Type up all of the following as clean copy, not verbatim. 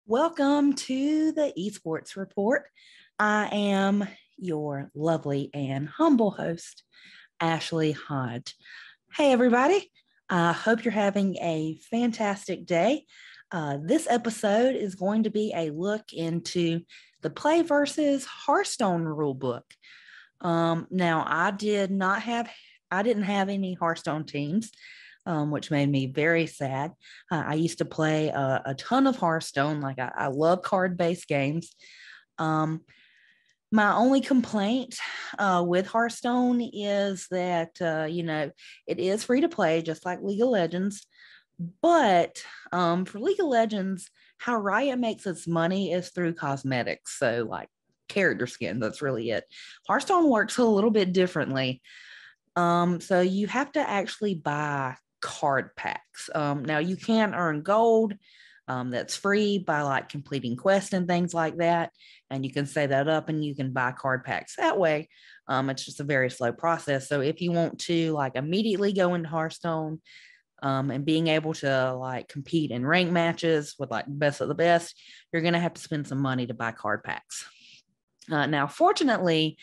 Welcome to the Esports Report. I am your lovely and humble host, Ashley Hodge. Hey, everybody. I hope you're having a fantastic day. This episode is going to be a look into the PlayVS Hearthstone Rulebook. Now, I didn't have any Hearthstone teams. Which made me very sad. I used to play a ton of Hearthstone. I love card-based games. My only complaint with Hearthstone is that, it is free to play, just like League of Legends. But for League of Legends, how Riot makes its money is through cosmetics. So like character skins, that's really it. Hearthstone works a little bit differently. So you have to actually buy card packs. Now you can earn gold that's free by completing quests and things like that. And you can save that up and you can buy card packs that way. It's just a very slow process. So if you want to immediately go into Hearthstone and being able to compete in rank matches with best of the best, you're going to have to spend some money to buy card packs. Now, fortunately,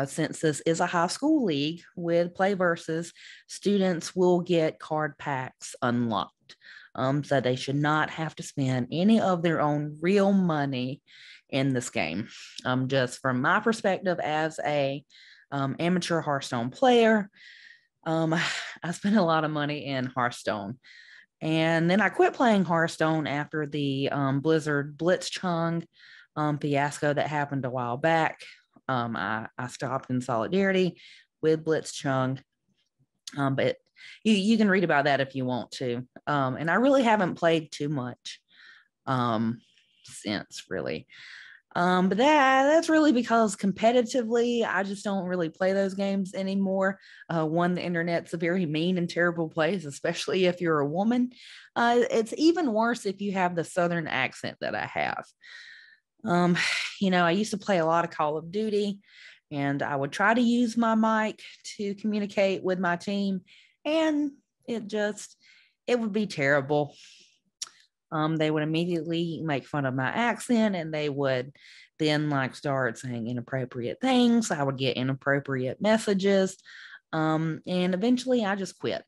since this is a high school league with PlayVS, students will get card packs unlocked. So they should not have to spend any of their own real money in this game. Just from my perspective as a amateur Hearthstone player, I spent a lot of money in Hearthstone. And then I quit playing Hearthstone after the Blizzard Blitzchung fiasco that happened a while back. I stopped in solidarity with Blitzchung, but you can read about that if you want to. And I really haven't played too much since, really. But that's really because competitively, I just don't really play those games anymore. One, the internet's a very mean and terrible place, especially if you're a woman. It's even worse if you have the Southern accent that I have. I used to play a lot of Call of Duty, and I would try to use my mic to communicate with my team, and it would be terrible. They would immediately make fun of my accent, and they would then start saying inappropriate things. I would get inappropriate messages, and eventually I just quit.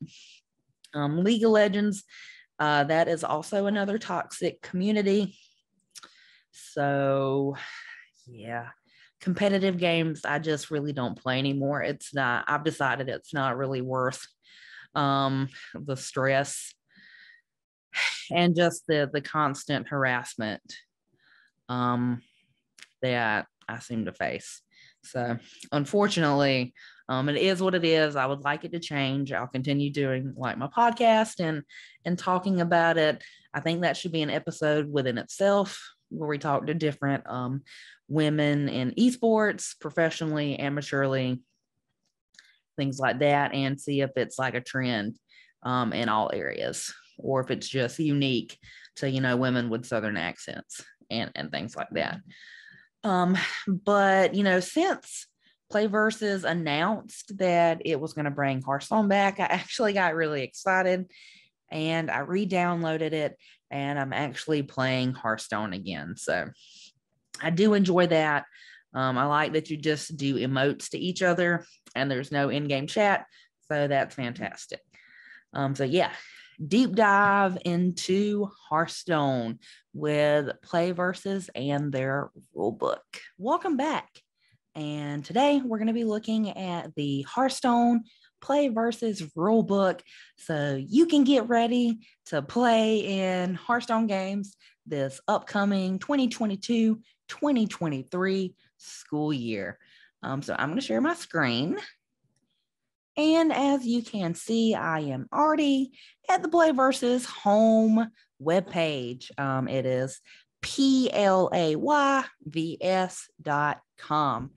League of Legends, that is also another toxic community. So, yeah, competitive games, I just really don't play anymore. I've decided it's not really worth the stress and just the constant harassment that I seem to face. So, unfortunately, it is what it is. I would like it to change. I'll continue doing my podcast and talking about it. I think that should be an episode within itself, where we talk to different women in esports, professionally, amateurly, things like that, and see if it's a trend in all areas, or if it's just unique to, women with Southern accents and things like that. But, since PlayVS announced that it was going to bring Hearthstone back, I actually got really excited and I re-downloaded it, and I'm actually playing Hearthstone again. So I do enjoy that. I like that you just do emotes to each other and there's no in-game chat. So that's fantastic. So yeah, deep dive into Hearthstone with PlayVS and their rulebook. Welcome back. And today we're going to be looking at the Hearthstone PlayVS Rulebook, so you can get ready to play in Hearthstone games this upcoming 2022-2023 school year. So I'm going to share my screen. And as you can see, I am already at the PlayVS home webpage. It is PlayVS.com.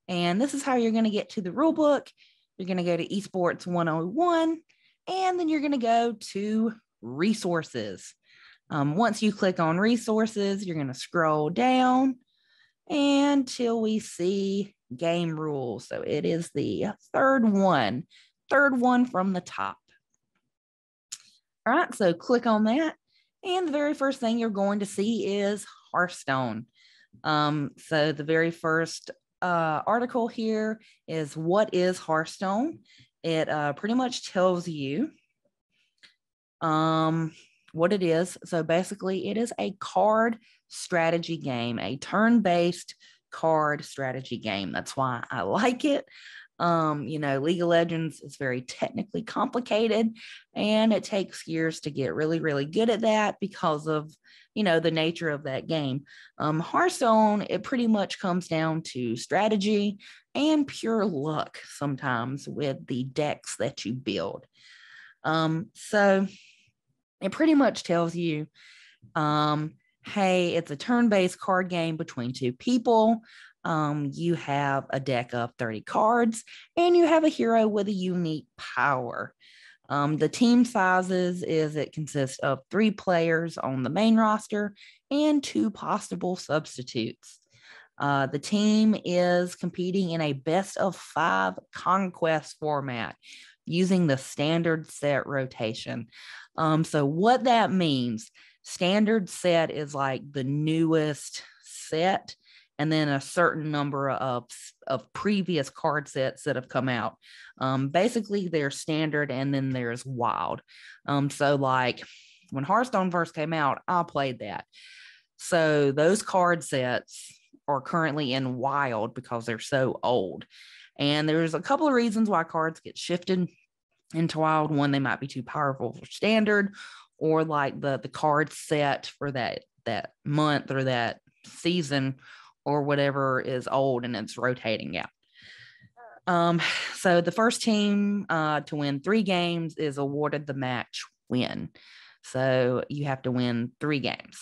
And this is how you're going to get to the rulebook. You're going to go to Esports 101, and then you're going to go to resources. Once you click on resources, you're going to scroll down until we see game rules. So it is the third one from the top. All right, so click on that, And the very first thing you're going to see is Hearthstone. So the very first article here is what is Hearthstone? It pretty much tells you what it is. So basically, it is a card strategy game, a turn-based card strategy game. That's why I like it. League of Legends is very technically complicated, and it takes years to get really, really good at that because of, the nature of that game. Hearthstone, it pretty much comes down to strategy and pure luck sometimes with the decks that you build. So it pretty much tells you, hey, it's a turn-based card game between two people. You have a deck of 30 cards, and you have a hero with a unique power. The team sizes it consists of 3 players on the main roster and 2 possible substitutes. The team is competing in a best of 5 conquest format using the standard set rotation. So what that means, standard set is like the newest set, and then a certain number of previous card sets that have come out. Basically, there's standard, and then there's wild. So like when Hearthstone first came out, I played that. So those card sets are currently in wild because they're so old. And there's a couple of reasons why cards get shifted into wild. One, they might be too powerful for standard, or like the card set for that month or that season or whatever is old and it's rotating out. So the first team to win 3 games is awarded the match win. So you have to win 3 games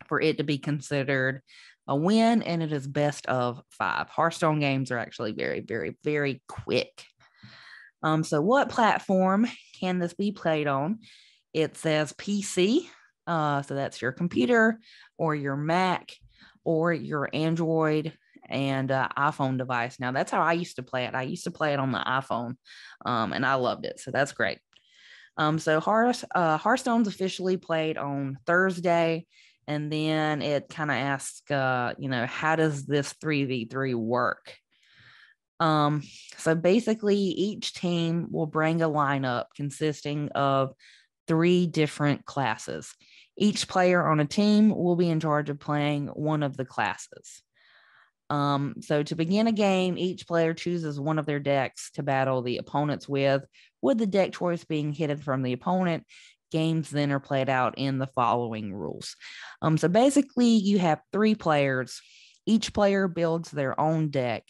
for it to be considered a win, and it is best of 5. Hearthstone games are actually very, very, very quick. So what platform can this be played on? It says PC. So that's your computer or your Mac or your Android and iPhone device. Now, that's how I used to play it. I used to play it on the iPhone, and I loved it. So that's great. So Hearthstone's officially played on Thursday. And then it kind of asks, how does this 3v3 work? So basically, each team will bring a lineup consisting of 3 different classes. Each player on a team will be in charge of playing one of the classes. So to begin a game, each player chooses one of their decks to battle the opponents with the deck choice being hidden from the opponent. Games then are played out in the following rules. So basically, you have 3 players. Each player builds their own deck,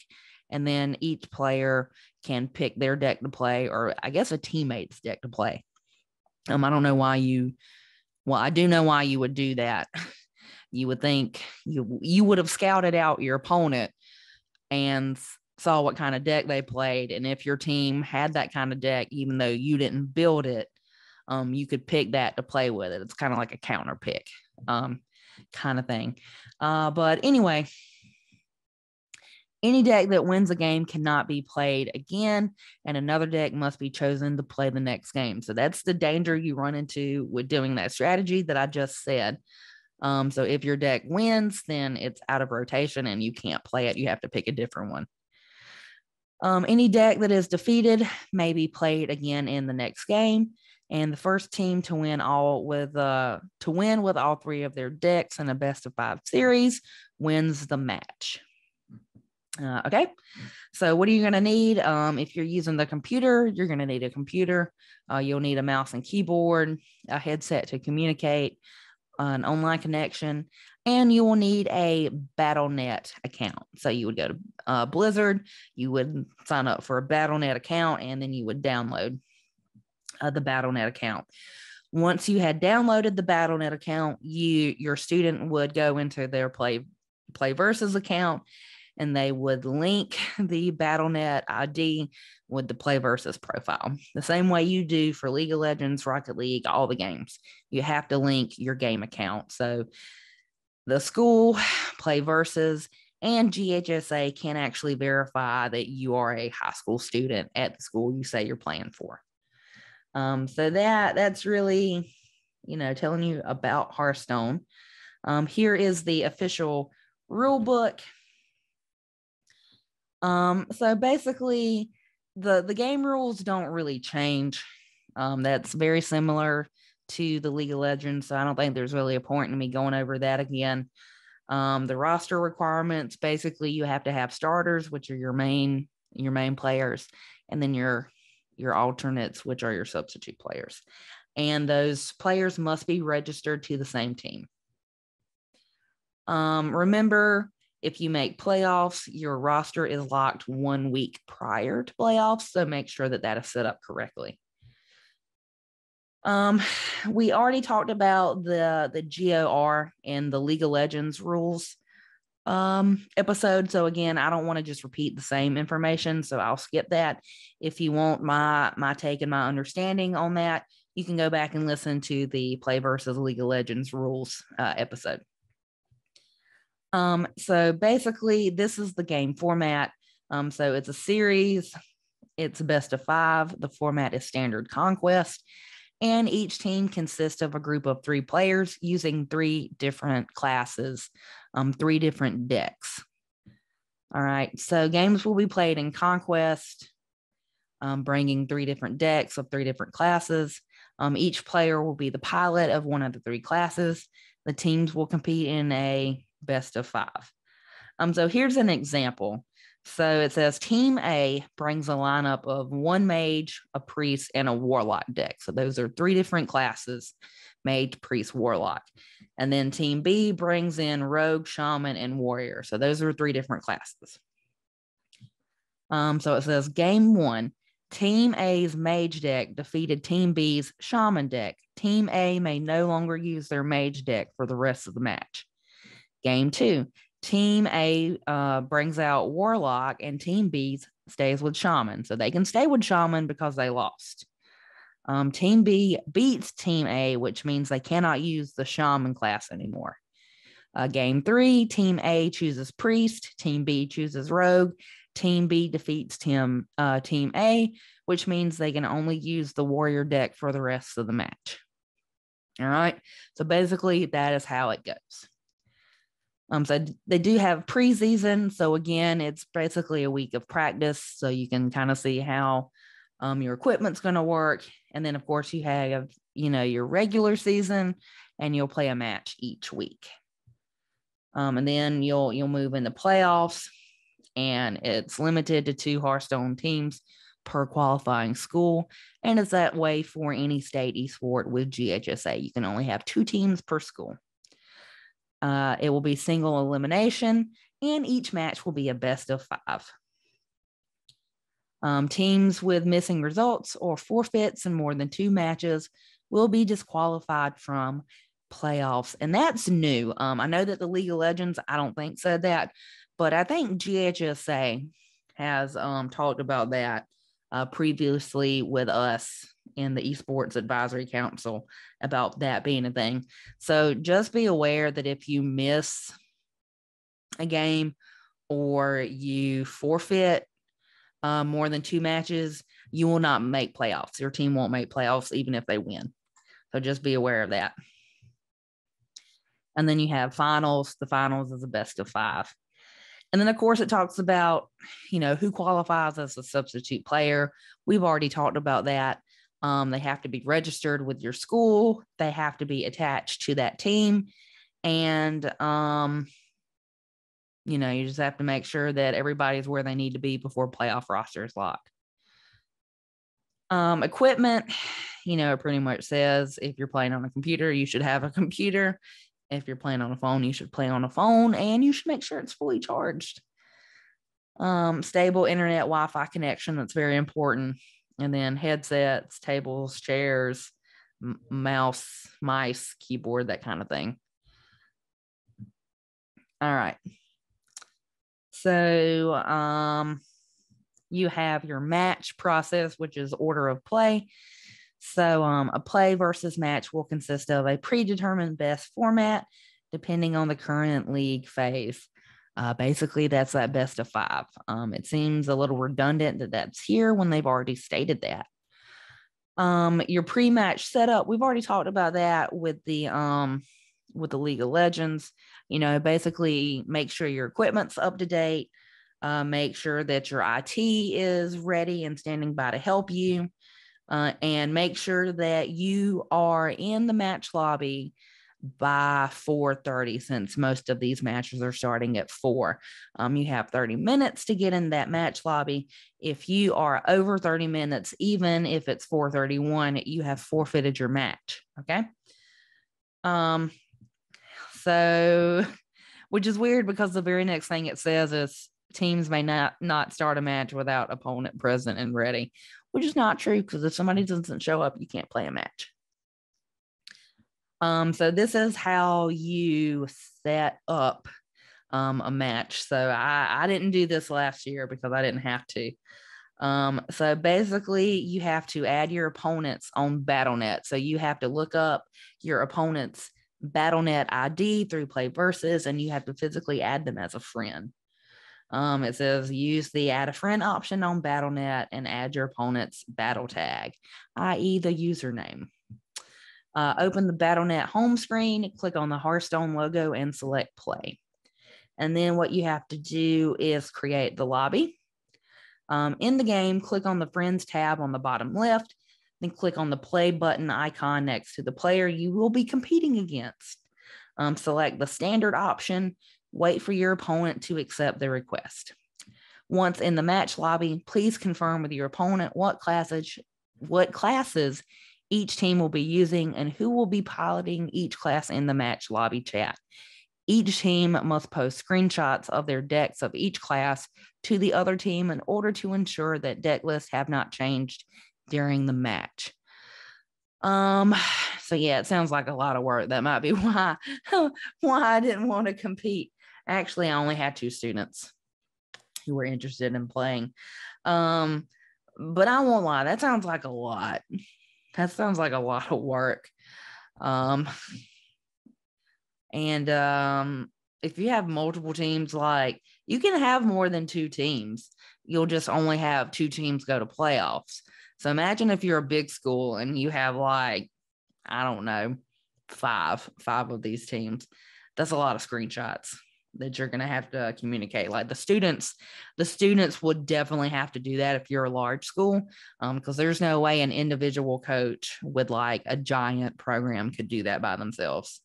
and then each player can pick their deck to play, or I guess a teammate's deck to play. I don't know why I do know why you would do that. You would think you would have scouted out your opponent and saw what kind of deck they played. And if your team had that kind of deck, even though you didn't build it, you could pick that to play with it. It's kind of like a counter pick kind of thing. But anyway, any deck that wins a game cannot be played again, and another deck must be chosen to play the next game. So that's the danger you run into with doing that strategy that I just said. So if your deck wins, then it's out of rotation and you can't play it. You have to pick a different one. Any deck that is defeated may be played again in the next game, and the first team to win with all 3 of their decks in a best of 5 series wins the match. Okay, so what are you going to need? If you're using the computer, you're going to need a computer. You'll need a mouse and keyboard, a headset to communicate, an online connection, and you will need a Battle.net account. So you would go to Blizzard, you would sign up for a Battle.net account, and then you would download the Battle.net account. Once you had downloaded the Battle.net account, your student would go into their PlayVS account, and they would link the Battle.net ID with the PlayVS profile. The same way you do for League of Legends, Rocket League, all the games. You have to link your game account. So the school, PlayVS, and GHSA can actually verify that you are a high school student at the school you say you're playing for. So that's really telling you about Hearthstone. Here is the official rule book. So basically, the game rules don't really change. That's very similar to the League of Legends, so I don't think there's really a point in me going over that again. The roster requirements, basically, you have to have starters, which are your main players, and then your alternates, which are your substitute players. And those players must be registered to the same team. Remember, if you make playoffs, your roster is locked 1 week prior to playoffs, so make sure that is set up correctly. We already talked about the GOR and the League of Legends rules episode. So again, I don't want to just repeat the same information, so I'll skip that. If you want my take and my understanding on that, you can go back and listen to the Play versus League of Legends rules episode. So basically, this is the game format. So it's a series. It's a best of 5. The format is standard conquest. And each team consists of a group of 3 players using 3 different classes, 3 different decks. All right, so games will be played in Conquest, bringing 3 different decks of 3 different classes. Each player will be the pilot of one of the 3 classes. The teams will compete in a best of 5. So here's an example. So it says Team A brings a lineup of 1 mage, a priest, and a warlock deck. So those are 3 different classes: mage, priest, warlock. And then Team B brings in rogue, shaman, and warrior. So those are 3 different classes. So it says Game 1, Team A's mage deck defeated Team B's shaman deck. Team A may no longer use their mage deck for the rest of the match. Game 2, Team A brings out warlock and Team B stays with shaman. So they can stay with shaman because they lost. Team B beats Team A, which means they cannot use the shaman class anymore. Game 3, Team A chooses priest. Team B chooses rogue. Team B defeats Team A, which means they can only use the warrior deck for the rest of the match. All right. So basically, that is how it goes. So they do have preseason. So again, it's basically a week of practice. So you can kind of see how your equipment's going to work. And then, of course, you have, your regular season, and you'll play a match each week. And then you'll move into playoffs, and it's limited to 2 Hearthstone teams per qualifying school. And it's that way for any state esport with GHSA. You can only have 2 teams per school. It will be single elimination, and each match will be a best of 5. Teams with missing results or forfeits in more than 2 matches will be disqualified from playoffs. And that's new. I know that the League of Legends, I don't think said that, but I think GHSA has talked about that previously with us in the Esports Advisory Council about that being a thing. So just be aware that if you miss a game or you forfeit more than 2 matches, you will not make playoffs. Your team won't make playoffs even if they win. So just be aware of that. And then you have finals. The finals is a best of 5. And then, of course, it talks about, who qualifies as a substitute player. We've already talked about that. They have to be registered with your school. They have to be attached to that team. And, you just have to make sure that everybody's where they need to be before playoff roster is locked. Equipment, it pretty much says if you're playing on a computer, you should have a computer. If you're playing on a phone, you should play on a phone, and you should make sure it's fully charged. Stable internet Wi-Fi connection, that's very important. And then headsets, tables, chairs, mouse, mice, keyboard, that kind of thing. All right. So you have your match process, which is order of play. So a play versus match will consist of a predetermined best format depending on the current league phase. Basically, that's that best of 5. It seems a little redundant that that's here when they've already stated that. Your pre-match setup, we've already talked about that with the League of Legends. Basically make sure your equipment's up to date. Make sure that your IT is ready and standing by to help you. And make sure that you are in the match lobby by 4:30, since most of these matches are starting at 4. You have 30 minutes to get in that match lobby. If you are over 30 minutes, even if it's 4:31, you have forfeited your match. Okay. So, which is weird because the very next thing it says is teams may not start a match without opponent present and ready, which is not true, because if somebody doesn't show up, you can't play a match. So this is how you set up a match. So I didn't do this last year because I didn't have to. So basically you have to add your opponents on BattleNet. So you have to look up your opponent's BattleNet ID through PlayVS, and you have to physically add them as a friend. It says use the add a friend option on BattleNet and add your opponent's battle tag, i.e. the username. Open the BattleNet home screen, click on the Hearthstone logo and select play. And then what you have to do is create the lobby. In the game, click on the Friends tab on the bottom left, then click on the play button icon next to the player you will be competing against. Select the standard option, wait for your opponent to accept the request. Once in the match lobby, please confirm with your opponent what classes each team will be using and who will be piloting each class in the match lobby chat. Each team must post screenshots of their decks of each class to the other team in order to ensure that deck lists have not changed during the match. So yeah, it sounds like a lot of work. That might be why I didn't want to compete. Actually, I only had 2 students who were interested in playing. But I won't lie, that sounds like a lot. That sounds like a lot of work. And if you have multiple teams, like you can have more than 2 teams. You'll just only have 2 teams go to playoffs. So imagine if you're a big school and you have like, I don't know, five of these teams. That's a lot of screenshots that you're going to have to communicate. Like the students would definitely have to do that if you're a large school, because there's no way an individual coach with like a giant program could do that by themselves.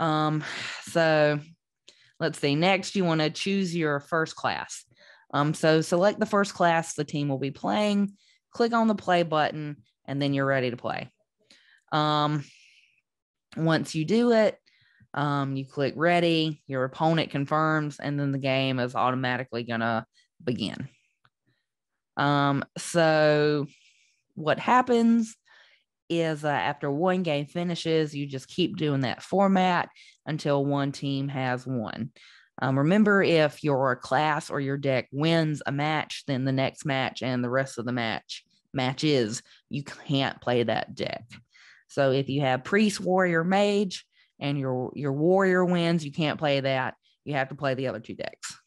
So let's see. Next, you want to choose your first class. So select the first class the team will be playing, click on the play button, and then you're ready to play. Once you do it, you click ready, your opponent confirms, and then the game is automatically gonna begin. So what happens is after one game finishes, you just keep doing that format until one team has won. Remember, if your class or your deck wins a match, then the next match and the rest of the matches, you can't play that deck. So if you have Priest, Warrior, Mage, and your Warrior wins, you can't play that. You have to play the other 2 decks.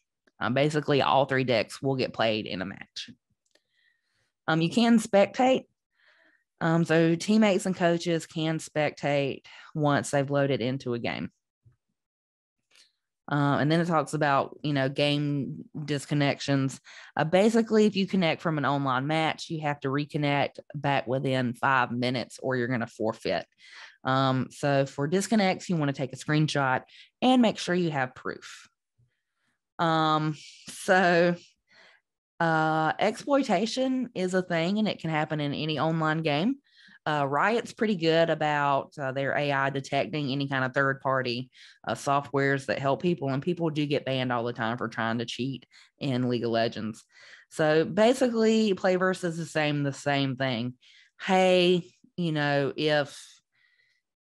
Basically, all 3 decks will get played in a match. You can spectate. So teammates and coaches can spectate once they've loaded into a game. And then it talks about, game disconnections. Basically, if you connect from an online match, you have to reconnect back within 5 minutes or you're going to forfeit. So for disconnects, you want to take a screenshot and make sure you have proof. Exploitation is a thing, and it can happen in any online game. Riot's pretty good about their AI detecting any kind of third-party softwares that help people, and people do get banned all the time for trying to cheat in League of Legends. So basically, PlayVS is the same thing. Hey, if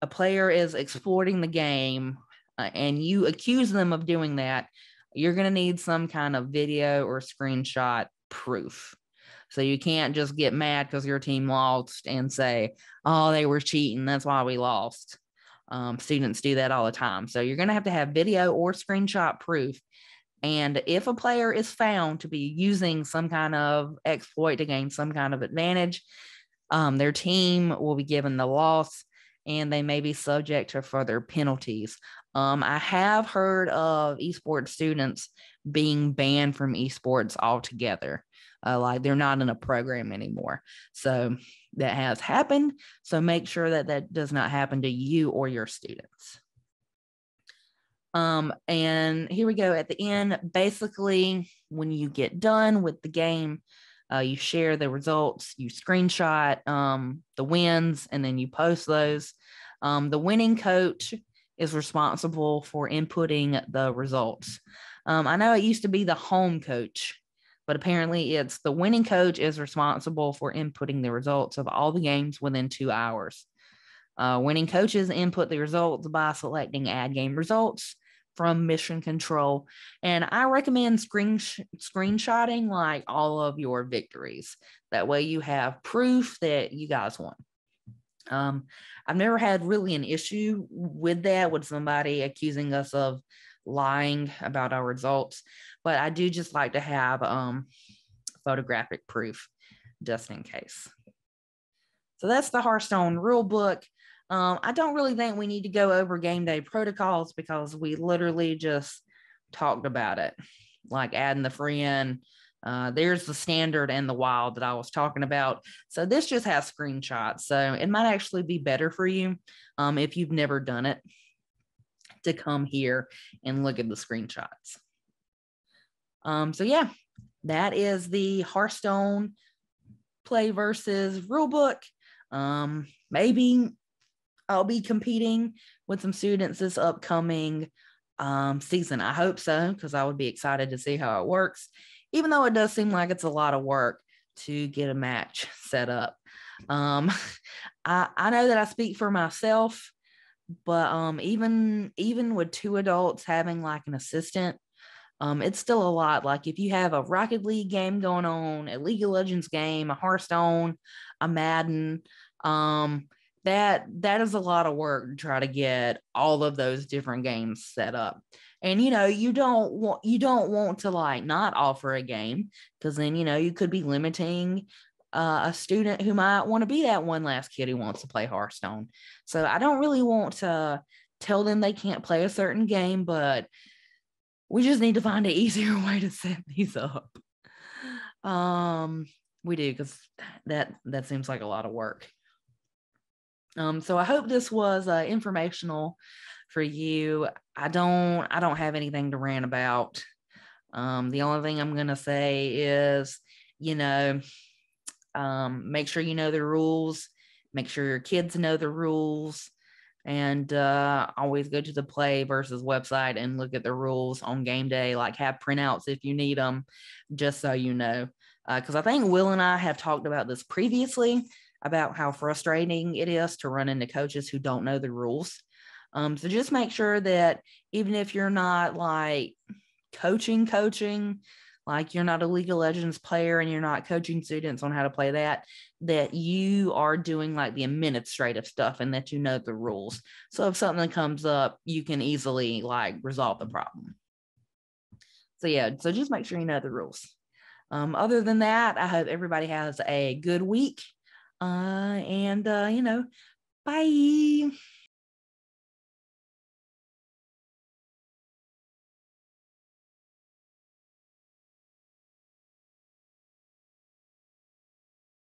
a player is exploiting the game and you accuse them of doing that, you're going to need some kind of video or screenshot proof. So you can't just get mad because your team lost and say, oh, they were cheating, that's why we lost. Students do that all the time. So you're going to have video or screenshot proof. And if a player is found to be using some kind of exploit to gain some kind of advantage, Their team will be given the loss, and they may be subject to further penalties. I have heard of esports students being banned from esports altogether. Like they're not in a program anymore. So that has happened. So make sure that that does not happen to you or your students. And here we go at the end. Basically, when you get done with the game, you share the results, you screenshot the wins, and then you post those. The winning coach is responsible for inputting the results. I know it used to be the home coach, but apparently it's the winning coach is responsible for inputting the results of all the games within 2 hours. Winning coaches input the results by selecting add game results from mission control. And I recommend screenshotting like all of your victories. That way you have proof that you guys won. I've never had really an issue with that, with somebody accusing us of lying about our results, but I do just like to have photographic proof just in case. So that's the Hearthstone rulebook. I don't really think we need to go over game day protocols because we literally just talked about it, like adding the friend. There's the standard and the wild that I was talking about. So this just has screenshots. So it might actually be better for you if you've never done it to come here and look at the screenshots. So yeah, that is the Hearthstone Play versus rulebook. Maybe I'll be competing with some students this upcoming season. I hope so, because I would be excited to see how it works, even though it does seem like it's a lot of work to get a match set up. I know that I speak for myself, but even with 2 adults having like an assistant, it's still a lot. Like if you have a Rocket League game going on, a League of Legends game, a Hearthstone, a Madden, that is a lot of work to try to get all of those different games set up. And you don't want to like not offer a game, because then you could be limiting a student who might want to be that one last kid who wants to play Hearthstone. So I don't really want to tell them they can't play a certain game, but we just need to find an easier way to set these up. We do, because that seems like a lot of work. So I hope this was informational for you. I don't have anything to rant about. The only thing I'm gonna say is, make sure you know the rules. Make sure your kids know the rules, and always go to the Play versus website and look at the rules on game day. Like have printouts if you need them, just so you know. Because I think Will and I have talked about this previously, about how frustrating it is to run into coaches who don't know the rules. So just make sure that even if you're not like coaching, like you're not a League of Legends player and you're not coaching students on how to play that you are doing like the administrative stuff and that you know the rules. So if something comes up, you can easily like resolve the problem. So yeah, so just make sure you know the rules. Other than that, I hope everybody has a good week. Bye.